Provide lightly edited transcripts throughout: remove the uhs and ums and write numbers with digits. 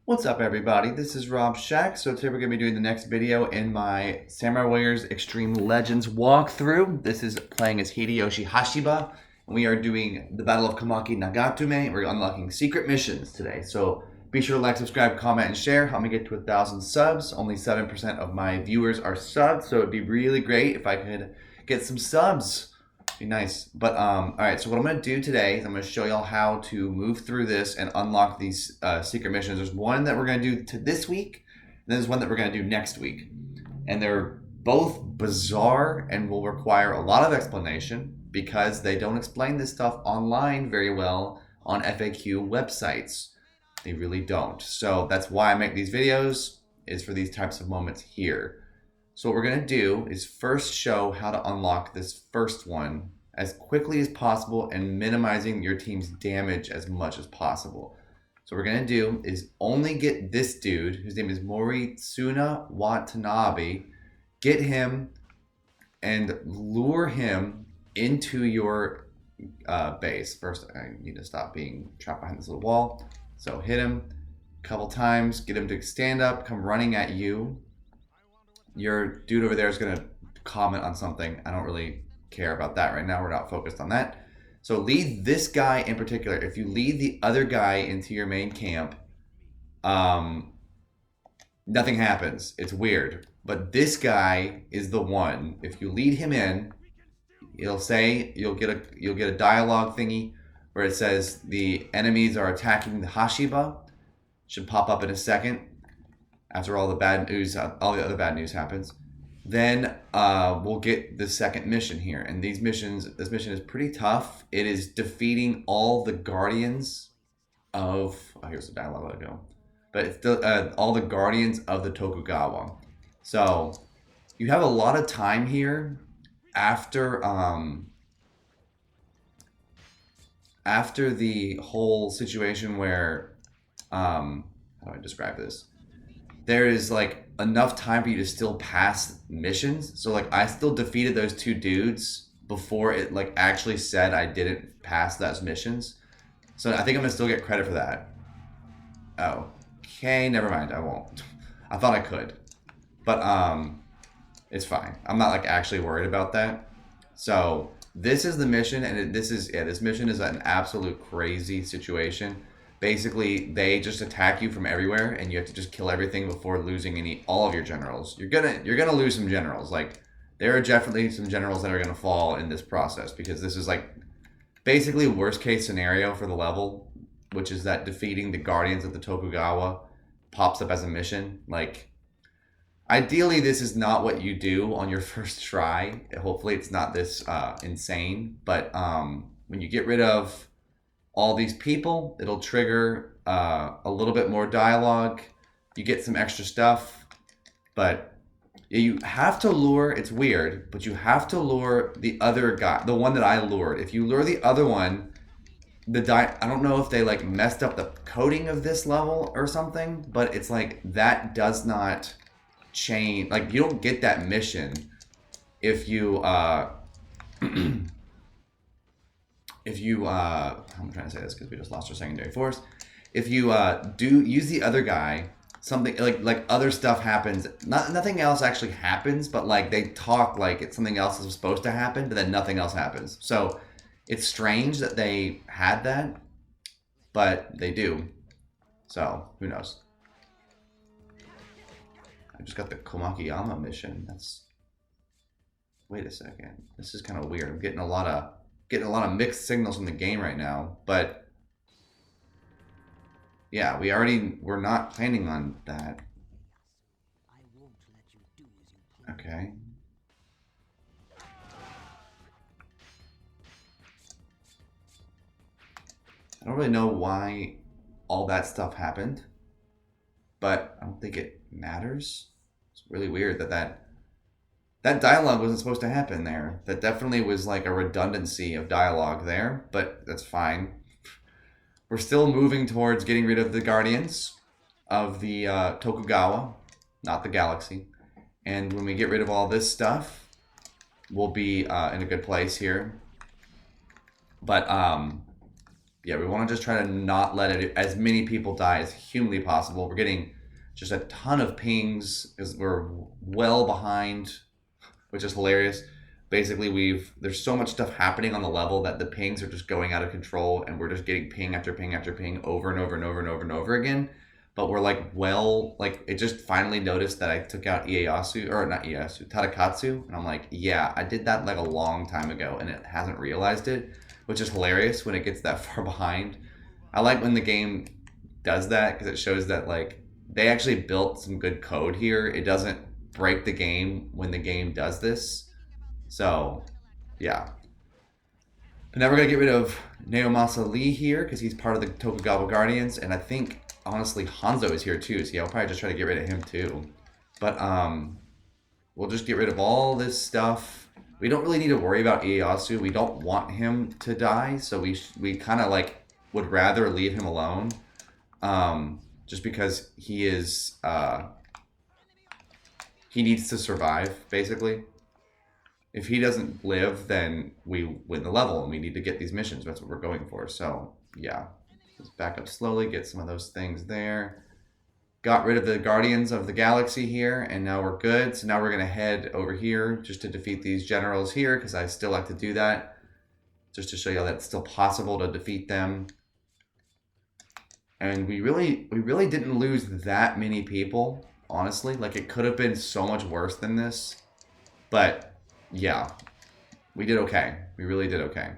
What's up, everybody? This is Rob Shack. So today we're going to be doing the next video in my Samurai Warriors Extreme Legends walkthrough. This is playing as Hideoshi Hashiba, and we are doing the Battle of Komaki-Nagakute. We're unlocking secret missions today. So be sure to like, subscribe, comment, and share. Help me get to 1,000 subs. Only 7% of my viewers are subbed, so it'd be really great if I could get some subs. Be nice. But all right, so what I'm going to do today is I'm going to show y'all how to move through this and unlock these secret missions. There's one that we're going to do this week, and then there's one that we're going to do next week. And they're both bizarre and will require a lot of explanation because they don't explain this stuff online very well on FAQ websites. They really don't. So that's why I make these videos, is for these types of moments here. So what we're going to do is first show how to unlock this first one as quickly as possible and minimizing your team's damage as much as possible. So what we're going to do is only get this dude, whose name is Moritsuna Watanabe, get him and lure him into your base. First, I need to stop being trapped behind this little wall. So hit him a couple times, get him to stand up, come running at you. Your dude over there is going to comment on something. I don't really care about that right now. We're not focused on that. So lead this guy in particular. If you lead the other guy into your main camp, nothing happens. It's weird. But this guy is the one. If you lead him in, it'll say you'll get a dialogue thingy where it says the enemies are attacking the Hashiba. Should pop up in a second. After all the bad news, all the other bad news happens, then we'll get the second mission here. And this mission is pretty tough. It is defeating all the guardians of, here's the dialogue logo, but it's all the guardians of the Tokugawa. So you have a lot of time here after the whole situation where, how do I describe this? There is like enough time for you to still pass missions. So like I still defeated those two dudes before it like actually said I didn't pass those missions. So I think I'm gonna still get credit for that. Oh, okay, never mind, I won't. I thought I could, but it's fine. I'm not like actually worried about that. So this is the mission, and this mission is an absolute crazy situation. Basically, they just attack you from everywhere, and you have to just kill everything before losing all of your generals. You're gonna lose some generals. Like there are definitely some generals that are gonna fall in this process because this is like basically worst case scenario for the level, which is that defeating the guardians of the Tokugawa pops up as a mission. Like ideally, this is not what you do on your first try. Hopefully, it's not this insane. But when you get rid of all these people, it'll trigger a little bit more dialogue. You get some extra stuff, but you have to lure, it's weird, but you have to lure the other guy, the one that I lured. If you lure the other one, I don't know if they like messed up the coding of this level or something, but it's like that does not change. Like you don't get that mission if you I'm trying to say this because we just lost our secondary force. If you do use the other guy, something like other stuff happens. Nothing else actually happens, but like they talk like it's something else is supposed to happen, but then nothing else happens. So it's strange that they had that, but they do. So who knows? I just got the Komaki-Yama mission. Wait a second. This is kind of weird. I'm getting a lot of mixed signals from the game right now, but yeah, we're not planning on that. Okay. I don't really know why all that stuff happened, but I don't think it matters. It's really weird that dialogue wasn't supposed to happen there. That definitely was like a redundancy of dialogue there, but that's fine. We're still moving towards getting rid of the guardians of the Tokugawa, not the galaxy. And when we get rid of all this stuff, we'll be in a good place here. But yeah, we want to just try to not let it as many people die as humanly possible. We're getting just a ton of pings because we're well behind, which is hilarious. Basically, there's so much stuff happening on the level that the pings are just going out of control, and we're just getting ping after ping after ping over and over and over and over and over again. But we're like, it just finally noticed that I took out Tadakatsu, and I'm like, yeah, I did that like a long time ago, and it hasn't realized it, which is hilarious when it gets that far behind. I like when the game does that because it shows that like they actually built some good code here. It doesn't break the game when the game does this. So, yeah. But now we're going to get rid of Naomasa Lee here because he's part of the Tokugawa Guardians, and I think honestly Hanzo is here too, so yeah, I'll probably just try to get rid of him too. But we'll just get rid of all this stuff. We don't really need to worry about Ieyasu. We don't want him to die, so we kind of like would rather leave him alone. Just because he is he needs to survive, basically. If he doesn't live, then we win the level, and we need to get these missions. That's what we're going for. So, yeah. Let's back up slowly, get some of those things there. Got rid of the Guardians of the Galaxy here, and now we're good. So now we're going to head over here just to defeat these generals here, because I still like to do that. Just to show you that it's still possible to defeat them. And we really didn't lose that many people, honestly. Like, it could have been so much worse than this. But, yeah. We did okay. We really did okay.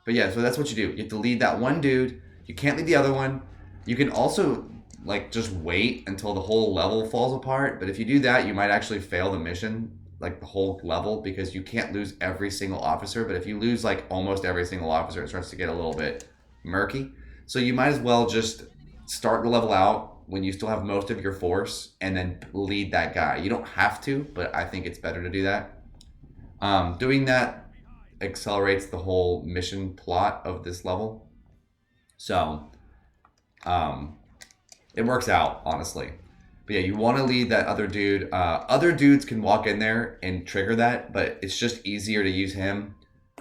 But yeah, so that's what you do. You have to lead that one dude. You can't lead the other one. You can also, like, just wait until the whole level falls apart. But if you do that, you might actually fail the mission, like, the whole level, because you can't lose every single officer. But if you lose, like, almost every single officer, it starts to get a little bit murky. So you might as well just start the level out when you still have most of your force and then lead that guy. You don't have to, but I think it's better to do that. Doing that accelerates the whole mission plot of this level. So, it works out, honestly. But yeah, you want to lead that other dude. Other dudes can walk in there and trigger that, but it's just easier to use him.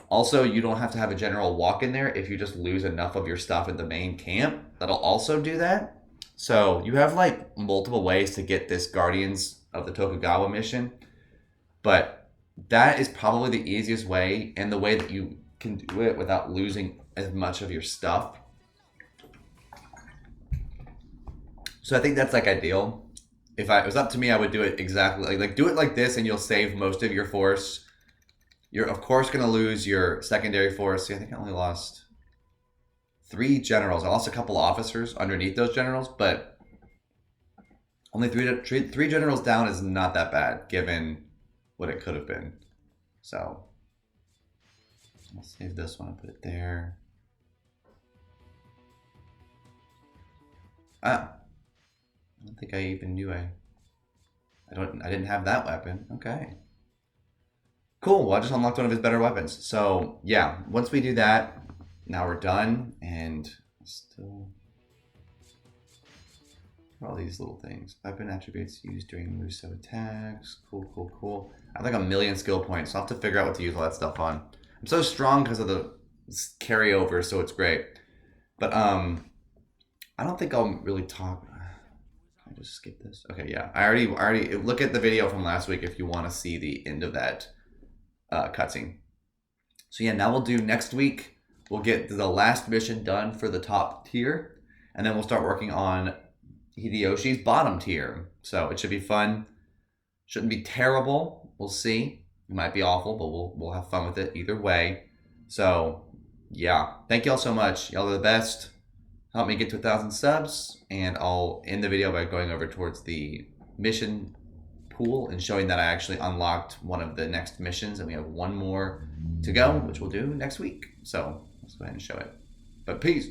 Also, you don't have to have a general walk in there if you just lose enough of your stuff in the main camp. That'll also do that. So, you have, like, multiple ways to get this Guardians of the Tokugawa mission. But that is probably the easiest way, and the way that you can do it without losing as much of your stuff. So I think that's like ideal. If it was up to me, I would do it exactly like do it like this, and you'll save most of your force. You're of course going to lose your secondary force. See, I think I only lost 3 generals. I lost a couple officers underneath those generals, but only three generals down is not that bad given what it could have been. So I'll save this one and put it there. I don't think I even knew I didn't have that weapon. Okay. Cool, well I just unlocked one of his better weapons. So yeah, once we do that, now we're done, and still all these little things. Weapon attributes used during Muso attacks. Cool, cool, cool. I have like 1,000,000 skill points, so I'll have to figure out what to use all that stuff on. I'm so strong because of the carryover, so it's great. But I don't think I'll really talk. I just skip this. Okay, yeah. I already look at the video from last week if you want to see the end of that cutscene. So yeah, now we'll do next week. We'll get the last mission done for the top tier, and then we'll start working on Hideyoshi's bottom tier. So it should be fun. Shouldn't be terrible. We'll see. It might be awful, but we'll have fun with it either way. So yeah, thank y'all so much. Y'all are the best. Help me get to 1,000 subs, and I'll end the video by going over towards the mission pool and showing that I actually unlocked one of the next missions, and we have one more to go, which we'll do next week. So let's go ahead and show it. But peace.